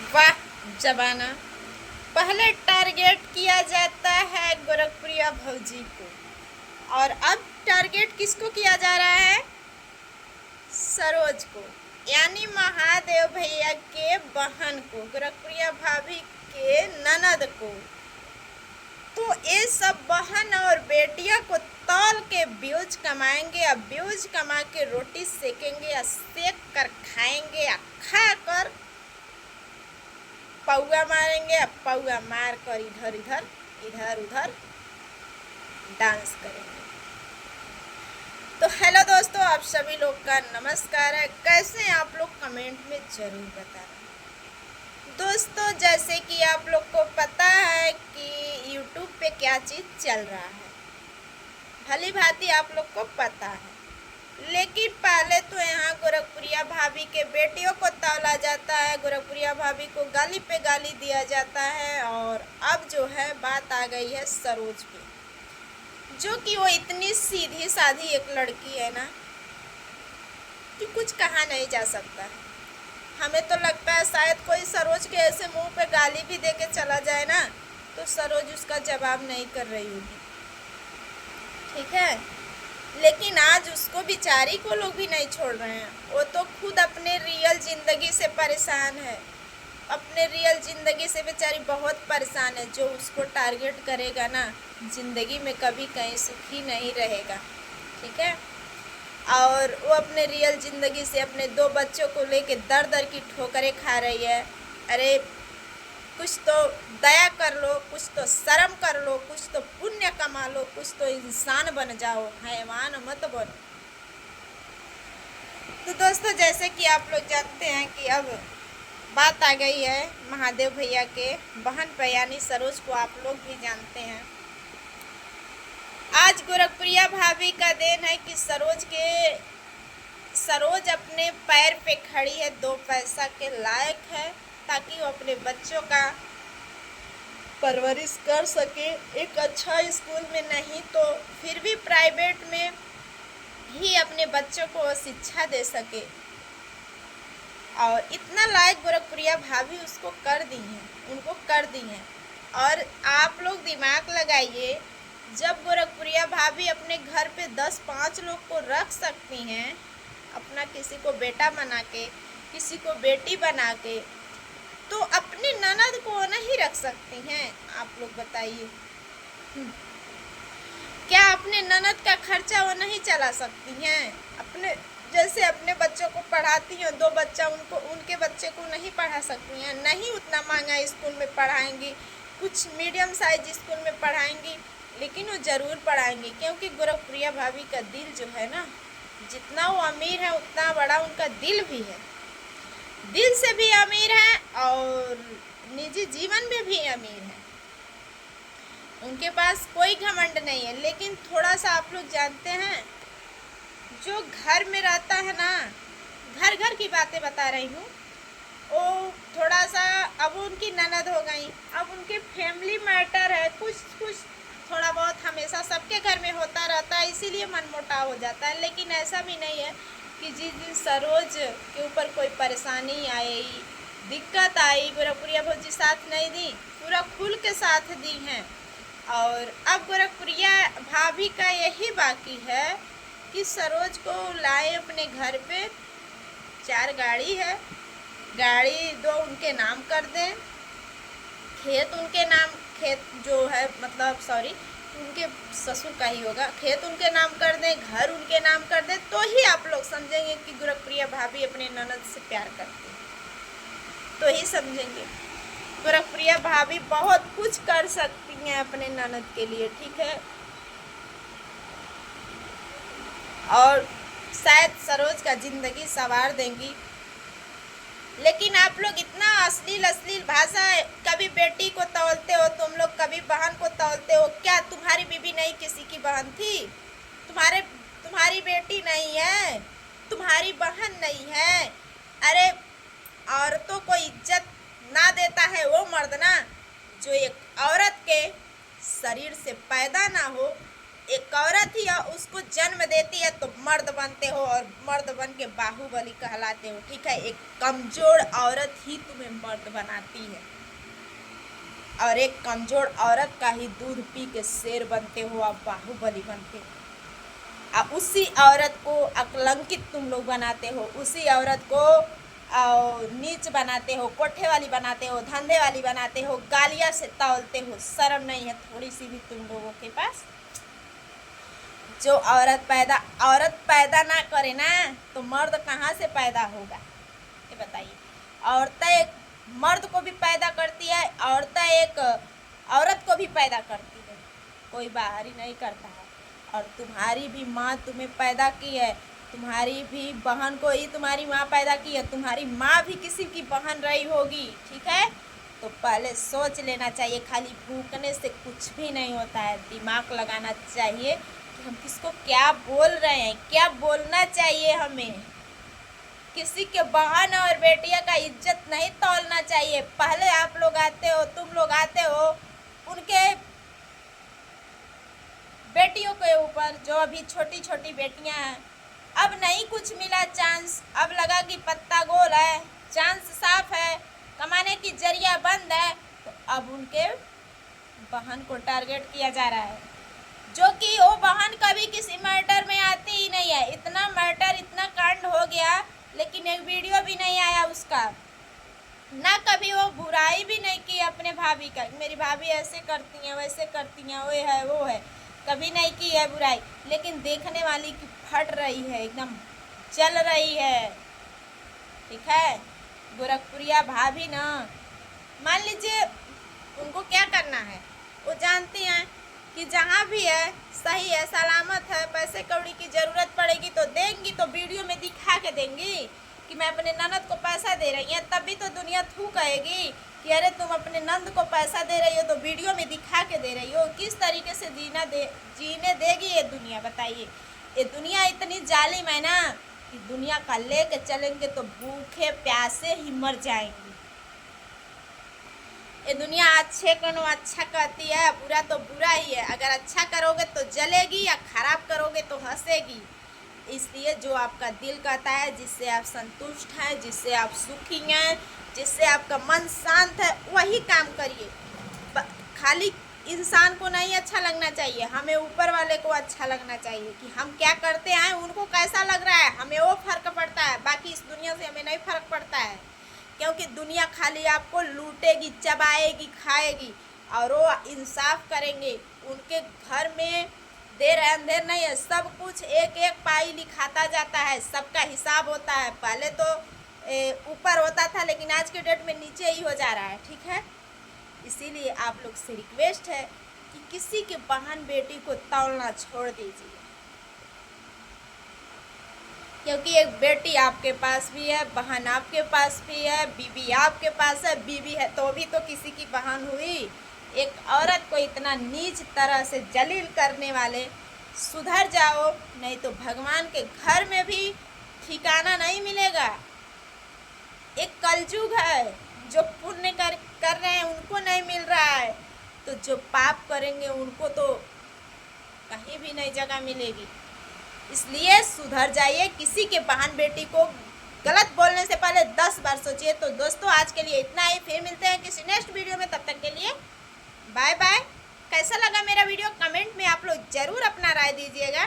वाह जमाना। पहले टारगेट किया जाता है गोरखपुरिया भौजी को, और अब टारगेट किसको किया जा रहा है? सरोज को, यानी महादेव भैया के बहन को, गोरखपुरिया भाभी के ननद को। तो ये सब बहन और बेटिया को तौल के व्यूज कमाएंगे, अब व्यूज कमा के रोटी सेकेंगे या सेक कर खाएंगे या खा कर पौआ मारेंगे, अब पौआ मार कर इधर इधर इधर उधर डांस करेंगे। तो हेलो दोस्तों, आप सभी लोग का नमस्कार है। कैसे हैं आप लोग? कमेंट में ज़रूर बताना। दोस्तों, जैसे कि आप लोग को पता है कि यूट्यूब पे क्या चीज़ चल रहा है, भली भांति आप लोग को पता है। लेकिन पहले तो यहाँ गोरखपुरिया भाभी के बेटियों को तौला जाता है, गोरखपुरिया भाभी को गाली पे गाली दिया जाता है, और अब जो है बात आ गई है सरोज पे, जो कि वो इतनी सीधी साधी एक लड़की है ना कि कुछ कहा नहीं जा सकता है। हमें तो लगता है शायद कोई सरोज के ऐसे मुंह पे गाली भी दे के चला जाए ना, तो सरोज उसका जवाब नहीं कर रही होगी, ठीक है। लेकिन आज उसको बेचारी को लोग भी नहीं छोड़ रहे हैं। वो तो खुद अपने रियल ज़िंदगी से परेशान है, अपने रियल ज़िंदगी से बेचारी बहुत परेशान है। जो उसको टारगेट करेगा ना, ज़िंदगी में कभी कहीं सुखी नहीं रहेगा, ठीक है। और वो अपने रियल ज़िंदगी से अपने 2 बच्चों को लेके दर दर की ठोकरें खा रही है। अरे कुछ तो दया कर लो, कुछ तो शर्म कर लो, कुछ तो पुण्य कमा लो, कुछ तो इंसान बन जाओ, हैवान मत बनो। तो दोस्तों, जैसे कि आप लोग जानते हैं कि अब बात आ गई है महादेव भैया के बहन पे, यानी सरोज को आप लोग भी जानते हैं। आज गोरखपुरिया भाभी का दिन है कि सरोज अपने पैर पे खड़ी है, 2 पैसा के लायक है, ताकि वो अपने बच्चों का परवरिश कर सके। एक अच्छा स्कूल में नहीं तो फिर भी प्राइवेट में ही अपने बच्चों को शिक्षा दे सके, और इतना लायक गोरखपुरिया भाभी उनको कर दी हैं। और आप लोग दिमाग लगाइए, जब गोरखपुरिया भाभी अपने घर पे 10-5 लोग को रख सकती हैं, अपना किसी को बेटा बना के, किसी को बेटी बना के, तो अपनी ननद को नहीं रख सकती हैं? आप लोग बताइए, क्या अपने ननद का खर्चा वो नहीं चला सकती हैं? अपने जैसे अपने बच्चों को पढ़ाती हैं, 2 बच्चा उनके बच्चे को नहीं पढ़ा सकती हैं? नहीं उतना महंगा स्कूल में पढ़ाएंगी, कुछ मीडियम साइज स्कूल में पढ़ाएंगी, लेकिन वो ज़रूर पढ़ाएंगी, क्योंकि गोरखपुरिया भाभी का दिल जो है ना, जितना वो अमीर है उतना बड़ा उनका दिल भी है। दिल से भी अमीर है और निजी जीवन में भी अमीर है। उनके पास कोई घमंड नहीं है। लेकिन थोड़ा सा आप लोग जानते हैं, जो घर में रहता है ना, घर घर की बातें बता रही हूँ, वो थोड़ा सा अब उनकी ननद हो गई, अब उनके फैमिली मैटर है, कुछ थोड़ा बहुत हमेशा सबके घर में होता रहता है, इसीलिए मनमुटाव हो जाता है। लेकिन ऐसा भी नहीं है कि जिस दिन सरोज के ऊपर कोई परेशानी आई, दिक्कत आई, गोरखपुरिया भौजी साथ नहीं दी, पूरा खुल के साथ दी हैं। और अब गोरखपुरिया भाभी का यही बाकी है कि सरोज को लाए अपने घर पे। 4 गाड़ी है, गाड़ी 2 उनके नाम कर दें, खेत जो है मतलब सॉरी उनके ससुर का ही होगा, खेत उनके नाम कर दें, घर उनके नाम कर दें, तो ही आप लोग समझेंगे कि गोरखपुरिया भाभी अपने ननद से प्यार करती है, तो ही समझेंगे। गोरखपुरिया भाभी बहुत कुछ कर सकती हैं अपने ननद के लिए, ठीक है। और शायद सरोज का जिंदगी संवार देंगी। लेकिन आप लोग इतना अश्लील भाषा, कभी बेटी को तौलते हो तुम लोग, कभी बहन को तौलते हो। क्या तुम्हारी बीबी नहीं किसी की बहन थी? तुम्हारी बेटी नहीं है, तुम्हारी बहन नहीं है? अरे औरतों को इज्जत ना देता है वो मर्द ना, जो एक औरत के शरीर से पैदा ना हो, एक औरत ही उसको जन्म देती है तो मर्द बनते हो और मर्द बन के बाहुबली कहलाते हो। ठीक है, एक कमजोर औरत ही तुम्हें मर्द बनाती है और एक कमजोर औरत का ही दूध पी के शेर बनते हो, आप बाहुबली बनते हो। अब उसी औरत को अकलंकित तुम लोग बनाते हो, उसी औरत को नीच बनाते हो, कोठे वाली बनाते हो, धंधे वाली बनाते हो, गालियां से तौलते हो। शर्म नहीं है थोड़ी सी भी तुम लोगों के पास? जो औरत पैदा ना करे ना तो मर्द कहाँ से पैदा होगा, ये बताइए। औरतें एक मर्द को भी पैदा करती है, औरतें एक औरत को भी पैदा करती है, कोई बाहरी नहीं करता है। और तुम्हारी भी माँ तुम्हें पैदा की है, तुम्हारी भी बहन को ही तुम्हारी माँ पैदा की है, तुम्हारी माँ भी किसी की बहन रही होगी। ठीक है, तो पहले सोच लेना चाहिए। खाली भूखने से कुछ भी नहीं होता है, दिमाग लगाना चाहिए कि हम किसको क्या बोल रहे हैं, क्या बोलना चाहिए हमें। किसी के बहन और बेटिया का इज्जत नहीं तोलना चाहिए। पहले आप लोग आते हो, तुम लोग आते हो उनके बेटियों के ऊपर, जो अभी छोटी छोटी बेटियां हैं। अब नहीं कुछ मिला चांस, अब लगा कि पत्ता गोल है, चांस साफ है, कमाने की जरिया बंद है, तो अब उनके बहन को टारगेट किया जा रहा है, जो कि वो बहन कभी किसी मर्डर में आती ही नहीं है। इतना मर्डर, इतना कांड हो गया, लेकिन एक वीडियो भी नहीं आया उसका, ना कभी वो बुराई भी नहीं की अपने भाभी का, मेरी भाभी ऐसे करती हैं, वैसे करती हैं, वो है वो है, कभी नहीं की है बुराई। लेकिन देखने वाली की फट रही है, एकदम चल रही है। ठीक है, गोरखपुरिया भाभी ना, मान लीजिए उनको क्या करना है, वो जानती हैं कि जहाँ भी है सही है, सलामत है, पैसे कौड़ी की ज़रूरत पड़ेगी तो देंगी, तो वीडियो में दिखा के देंगी कि मैं अपने ननद को पैसा दे रही हैं, तभी तो दुनिया थू कहेगी कि अरे तुम अपने नंद को पैसा दे रही हो, तो वीडियो में दिखा के दे रही हो। किस तरीके से जीने देगी ये दुनिया, बताइए। ये दुनिया इतनी जालिम है ना कि दुनिया का लेके चलेंगे तो भूखे प्यासे ही मर जाएंगे। ये दुनिया अच्छे को अच्छा कहती है, बुरा तो बुरा ही है। अगर अच्छा करोगे तो जलेगी, या खराब करोगे तो हंसेगी। इसलिए जो आपका दिल कहता है, जिससे आप संतुष्ट हैं, जिससे आप सुखी हैं, जिससे आपका मन शांत है, वही काम करिए। खाली इंसान को नहीं अच्छा लगना चाहिए, हमें ऊपर वाले को अच्छा लगना चाहिए कि हम क्या करते हैं उनको कैसा लग रहा है, हमें वो फर्क पड़ता है। बाकी इस दुनिया से हमें नहीं फर्क पड़ता है, क्योंकि दुनिया खाली आपको लूटेगी, चबाएगी, खाएगी। और वो इंसाफ करेंगे, उनके घर में देर अंधेर नहीं है, सब कुछ एक एक पाई लिखाता जाता है, सबका हिसाब होता है। पहले तो ऊपर होता था, लेकिन आज के डेट में नीचे ही हो जा रहा है। ठीक है, इसीलिए आप लोग से रिक्वेस्ट है कि किसी के बहन बेटी को तौलना छोड़ दीजिए, क्योंकि एक बेटी आपके पास भी है, बहन आपके पास भी है, बीवी आपके पास है। बीवी है तो भी तो किसी की बहन हुई। एक औरत को इतना नीच तरह से जलील करने वाले, सुधर जाओ, नहीं तो भगवान के घर में भी ठिकाना नहीं मिलेगा। एक कलयुग है, जो पुण्य कर रहे हैं उनको नहीं मिल रहा है, तो जो पाप करेंगे उनको तो कहीं भी नहीं जगह मिलेगी। इसलिए सुधर जाइए, किसी के बहन बेटी को गलत बोलने से पहले 10 बार सोचिए। तो दोस्तों आज के लिए इतना ही, फिर मिलते हैं किसी नेक्स्ट वीडियो में, तब तक के लिए बाय बाय। कैसा लगा मेरा वीडियो कमेंट में आप लोग ज़रूर अपना राय दीजिएगा।